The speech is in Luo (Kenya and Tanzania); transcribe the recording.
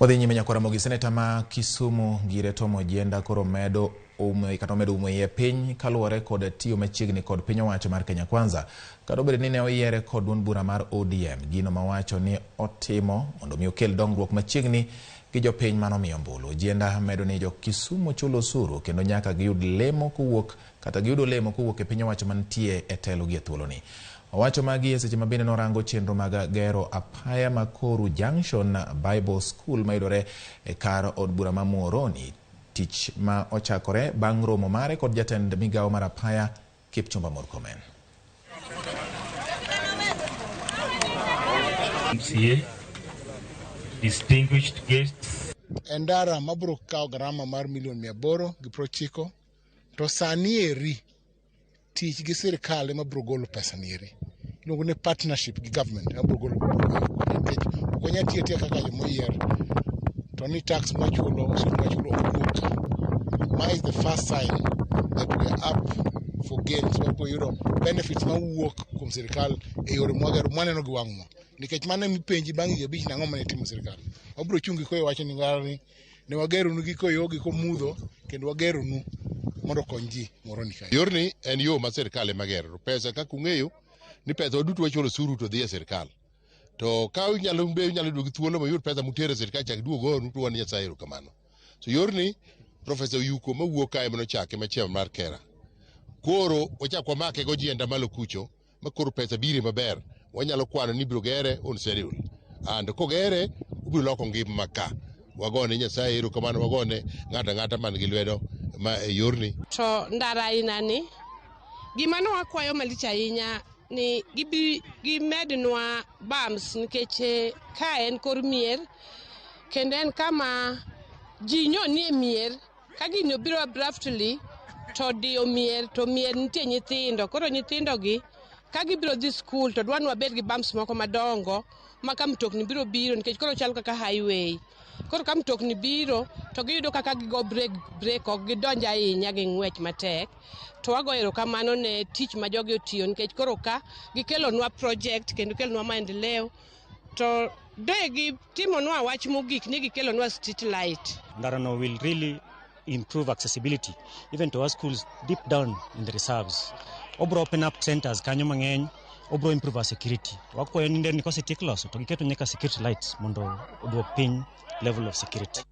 Wadhi nyime nyaka Ramogi. Seneta ma Kisumu Tom Ojienda koro medo ume piny kaluwore kod tiyo machiegni kod piny owacho mar Kenya Kwanza. Kata obedo ni ne oyiere kod duond bura mar ODM, gino mawacho ni otimo mondo mi okel dongruok machiegni gi jopiny manomiyo ombulu. Ojienda medo ni jo Kisumu chulo osuru kendo nyaka giyud lemo kowuok e piny owacho mantie e telo gi e thuoloni. Owacho magi e seche mabende norango chenro mag gero apaya Makoru Junction Bible School mayudore e kar od bura ma Muhoroni, tich ma ochakore bang' romo mare kod jatend migawo mar apaya Kipchumba Murkomen. Distinguished guests. Endara mabro kawo garama mar $890,000 to sani eri tich gi sirkal mabro golo pesa nieri. Iluongo ni partnership gi government mabro golo nikech okonya tiyo kaka jomoyier to ni tax machulo owuok. Ma is the first sign that we are up for gains wabro yudo benefits mawuok kuom sirkal e yore mwagero mwaneno gi wang'wa. Nikech mane mipenji bang' higa 5 nang'o mane timo sirkal. Wabro chungi koyo wacho ni ngarani ne wagero nu gi koyo gi komudho kendo wagero nu mondo kony ji Muhoroni kae. Yorni en yo ma sirkal ema gero. Pesa kaka ung'eyo ni pesa waduto wachulo osuru to dhi e sirkal. To ka unyalo duogi thuolo mayud pesa mutere sirkal chak duogo nu to wan Nyasaye erokamano. So yorni Professor Yuko mawuok kae manochake machielo mar Kera. Koro ochak wamake Ojienda malo kucho ma koro pesa bire maber. Wanyalo kwano ni biro gere on schedule. And kogere ubiro loko ngima maka. Wagone Nyasaye erokamano, wagone ng'ata man gi lwedo ma e yorni. To ndara inani gima no wakwayo malich ahinya ni gimednwa bams nikech ka en kor mier kendo en kama ji nyonie mier ka gino biro abruptly to dio mier to mier nitie nyithindo, koro nyithindo gi ka gibiro dhi skul to dwani wabed gi bumps moko madongo ma ka mtokni biro nikech koro chalo kaka highway. Koro ka mtokni biro to giyudo kaka gigo break ok gidonja ahinya gi ng'wech matek. To wago erokamano ne tich ma jogi otiyo nikech koro ka gikelonwa project kendo kelonwa maendeleo to gitimonwa wach mogik ni gikelonwa street light. Ndarano will really improve accessibility even to our schools deep down in the reserves. Obro open up centers kanyo mang'eny, obro improve our security. Wakwayo ni nderni kosetiek loso to giketo nyaka security lights mondo oduok piny level of security.